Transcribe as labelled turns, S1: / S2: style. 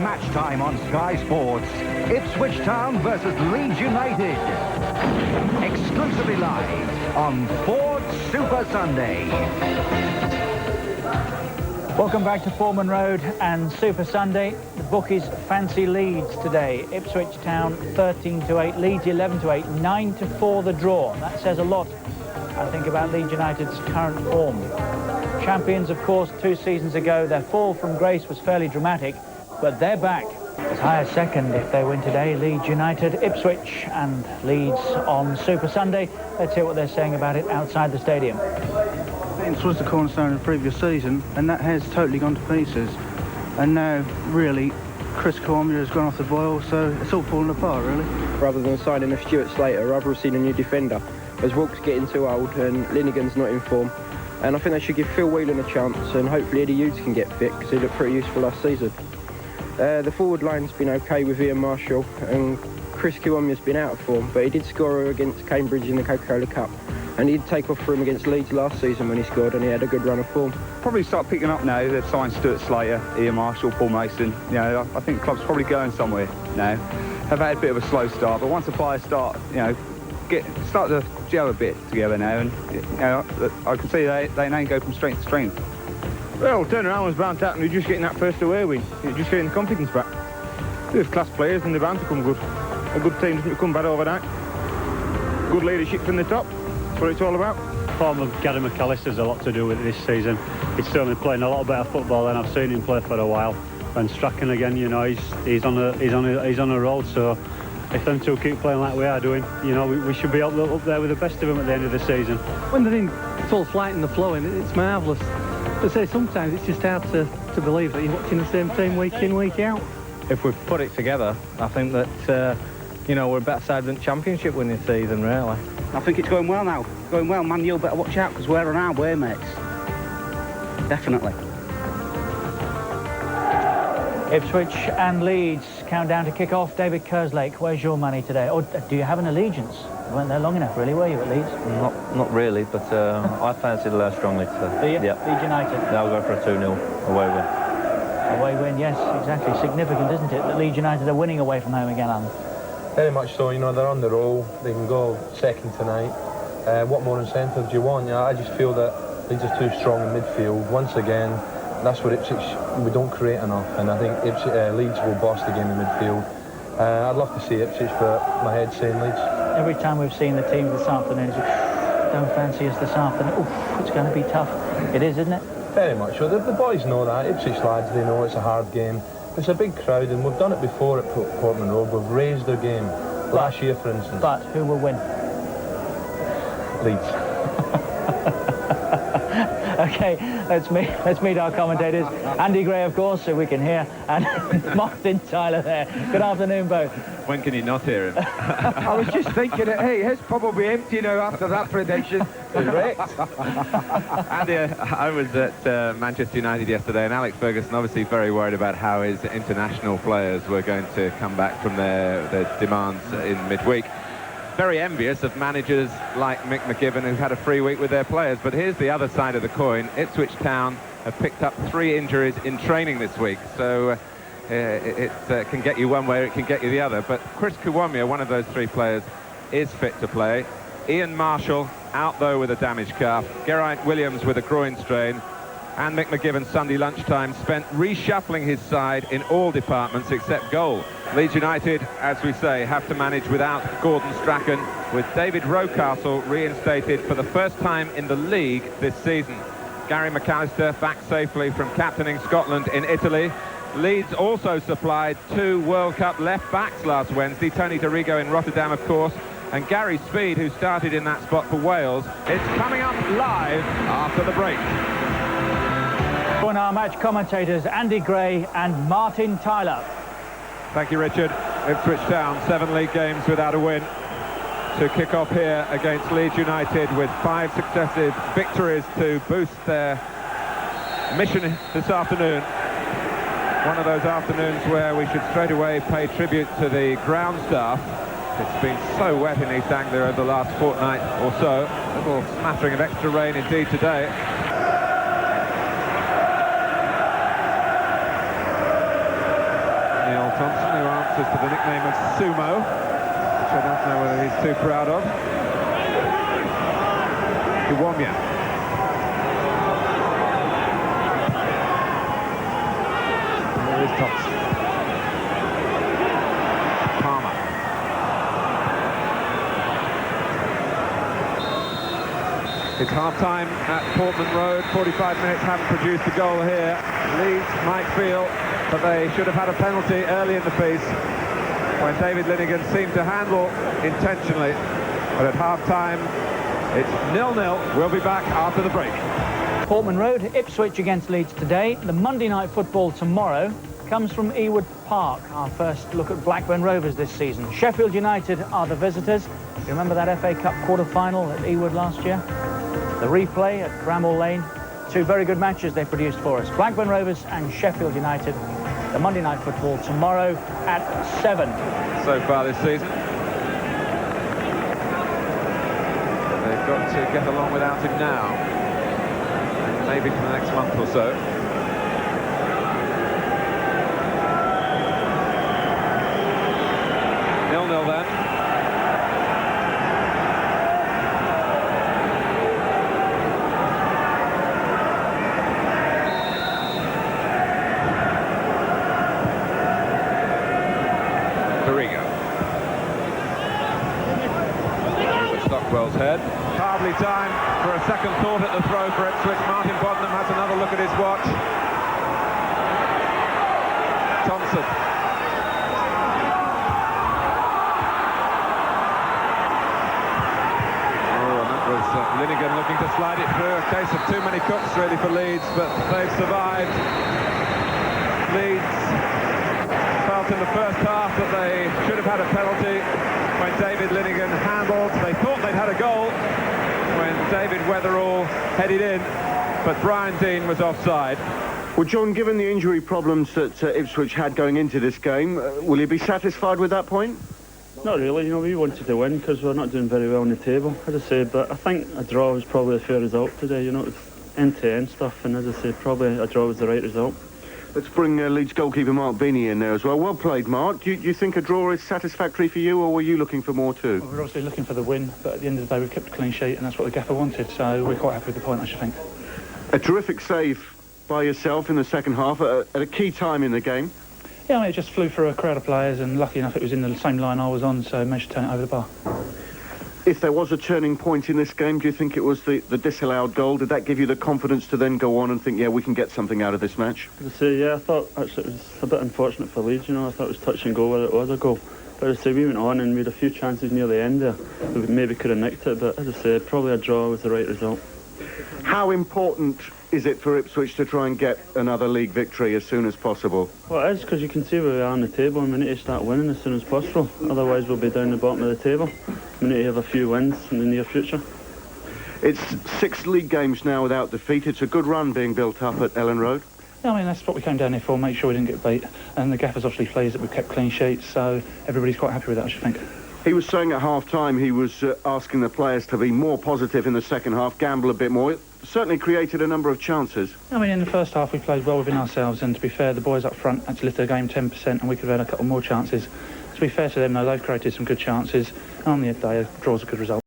S1: match time on Sky Sports. Ipswich Town versus Leeds United. Exclusively live on Ford Super Sunday.
S2: Welcome back to Foreman Road and Super Sunday. The bookies fancy Leeds today. Ipswich Town 13-8, Leeds 11-8, 9-4 the draw. That says a lot, I think, about Leeds United's current form. Champions, of course, 2 seasons ago. Their fall from grace was fairly dramatic, but they're back. As high as second if they win today. Leeds United, Ipswich and Leeds on Super Sunday. Let's hear what they're saying about it outside the stadium.
S3: This was the cornerstone of the previous season, and that has totally gone to pieces. And now, really, Chris Kiwomya has gone off the boil, so it's all falling apart, really.
S4: Rather than signing a Stuart Slater, I'd rather have seen a new defender, as Wilkes getting too old and Linnigan's not in form. And I think they should give Phil Whelan a chance, and hopefully Eddie Hughes can get fit, because he looked pretty useful last season. The forward line's been okay with Ian Marshall, and Chris Kiwomya's been out of form, but he did score against Cambridge in the Coca-Cola Cup. And he'd take off for him against Leeds last season when he scored, and he had a good run of form.
S5: Probably start picking up now. They've signed Stuart Slater, Ian Marshall, Paul Mason. You know, I think the club's probably going somewhere now. Have had a bit of a slow start, but once the players start, you know, start to gel a bit together now, and you know, I can see they now go from strength to strength.
S6: Well, turnaround was bound to happen. We're just getting that first away win. You're just getting the confidence back. There's class players, and they're bound to come good. A good team doesn't come bad overnight. Good leadership from the top. That's what it's all about.
S7: Form of Gary McAllister's a lot to do with it this season. He's certainly playing a lot better football than I've seen him play for a while. And Strachan again, you know, he's on a roll. So if them two keep playing like we are doing, you know, we should be up there with the best of them at the end of the season.
S8: When they're in full flight and they're flowing, it's marvellous. But say sometimes it's just hard to believe that you're watching the same team week in, week out.
S9: If we put it together, I think that you know, we're a better side than Championship winning season, really.
S10: I think it's going well now. Going well, man, you'll better watch out, because we're on our way, mates. Definitely.
S2: Ipswich and Leeds count down to kick off. David Kerslake, where's your money today? Or do you have an allegiance? You weren't there long enough, really, were you, at Leeds?
S9: Not really, but I fancied the last strongly today.
S2: Do you?
S9: Yeah.
S2: Leeds United?
S9: Yeah, I'll go for a 2-0 away win.
S2: Away win, yes, exactly. Significant, isn't it, that Leeds United are winning away from home again, Alan?
S11: Very much so. You know, they're on the roll. They can go second tonight. What more incentive do you want? You know, I just feel that Leeds are too strong in midfield. Once again, that's what Ipswich, we don't create enough, and I think Leeds will boss the game in midfield. I'd love to see Ipswich, but my head's saying Leeds. Every time we've seen the team this afternoon, don't fancy us this afternoon. Oof, it's going to be tough. It is, isn't it? Very much so. The boys know that. Ipswich lads, they know it's a hard game. It's a big crowd, and we've done it before at Portman Road. We've raised their game. Last year, for instance. But who will win? Leeds. OK, let's meet our commentators. Andy Gray, of course, so we can hear, and Martin Tyler there. Good afternoon, both.
S12: When can you not hear him?
S13: I was just thinking, hey, it's probably empty now after that prediction. Correct.
S12: Andy, I was at Manchester United yesterday, and Alex Ferguson obviously very worried about how his international players were going to come back from their demands in midweek. Very envious of managers like Mick McGibbon, who've had a free week with their players. But here's the other side of the coin. Ipswich Town have picked up 3 injuries in training this week, so it can get you one way or it can get you the other. But Chris Kiwomya, one of those 3 players, is fit to play. Ian Marshall out though with a damaged calf. Geraint Williams with a groin strain. And Mick McGibbon Sunday lunchtime spent reshuffling his side in all departments except goal. Leeds United, as we say, have to manage without Gordon Strachan, with David Rocastle reinstated for the first time in the league this season. Gary McAllister back safely from captaining Scotland in Italy. Leeds also supplied 2 World Cup left-backs last Wednesday, Tony Dorigo in Rotterdam, of course, and Gary Speed, who started in that spot for Wales. It's coming up live after the break.
S2: And our match commentators, Andy Gray and Martin Tyler.
S12: Thank you, Richard. Ipswich Town, 7 league games without a win to kick off here against Leeds United, with 5 successive victories to boost their mission this afternoon. One of those afternoons where we should straight away pay tribute to the ground staff. It's been so wet in East Anglia over the last fortnight or so. A little smattering of extra rain indeed today. answers to the nickname of Sumo, which I don't know whether he's too proud of. Kiwomya. There is Thompson. Palmer. It's half-time at Portman Road. 45 minutes, haven't produced a goal here. Leeds might feel that they should have had a penalty early in the piece when David Linighan seemed to handle intentionally. But at half-time, it's 0-0. We'll be back after the break.
S2: Portman Road, Ipswich against Leeds today. The Monday night football tomorrow comes from Ewood Park. Our first look at Blackburn Rovers this season. Sheffield United are the visitors. You remember that FA Cup quarter-final at Ewood last year? The replay at Bramall Lane. Two very good matches they produced for us. Blackburn Rovers and Sheffield United. The Monday night football tomorrow at 7.
S12: So far this season. They've got to get along without him now. Maybe for the next month or so. Nil-nil then. Stockwell's head. Hardly time for a second thought at the throw for Ipswich. Martin Bodnam has another look at his watch. Thompson. Oh, and that was Linighan looking to slide it through. A case of too many cooks really for Leeds, but they've survived. Leeds felt in the first half that they should have had a penalty when David Linighan handled. They thought they'd had a goal when David Weatherall headed in, but Brian Deane was offside.
S14: Well, John, given the injury problems that Ipswich had going into this game, will you be satisfied with that point?
S15: Not really, we wanted to win because we're not doing very well on the table, as I say, but I think a draw was probably a fair result today, it's end-to-end stuff, and as I say, probably a draw was the right result.
S14: Let's bring Leeds goalkeeper Mark Beanie in there as well. Well played, Mark. Do you think a draw is satisfactory for you, or were you looking for more too?
S16: Well, we're obviously looking for the win, but at the end of the day we've kept a clean sheet and that's what the gaffer wanted, so we're quite happy with the point, I should think.
S14: A terrific save by yourself in the second half at a key time in the game.
S16: Yeah, it just flew through a crowd of players and lucky enough it was in the same line I was on, so I managed to turn it over the bar.
S14: If there was a turning point in this game, do you think it was the disallowed goal? Did that give you the confidence to then go on and think, yeah, we can get something out of this match?
S15: As I say, yeah, I thought actually it was a bit unfortunate for Leeds, I thought it was touch and go where it was a goal. But as I say, we went on and we had a few chances near the end there. We maybe could have nicked it, but as I say, probably a draw was the right result.
S14: How important is it for Ipswich to try and get another league victory as soon as possible?
S15: Well, it is, because you can see where we are on the table and we need to start winning as soon as possible. Otherwise we'll be down the bottom of the table. We need to have a few wins in the near future.
S14: It's 6 league games now without defeat. It's a good run being built up at Ellen Road.
S16: Yeah, that's what we came down here for, make sure we didn't get beat. And the gaffer's obviously pleased that we've kept clean sheets, so everybody's quite happy with that, I should think.
S14: He was saying at half-time he was asking the players to be more positive in the second half, gamble a bit more. It certainly created a number of chances.
S16: In the first half we played well within ourselves, and to be fair, the boys up front had to lift their game 10% and we could have had a couple more chances. To be fair to them, though, they've created some good chances. And on the day, a draw's a good result.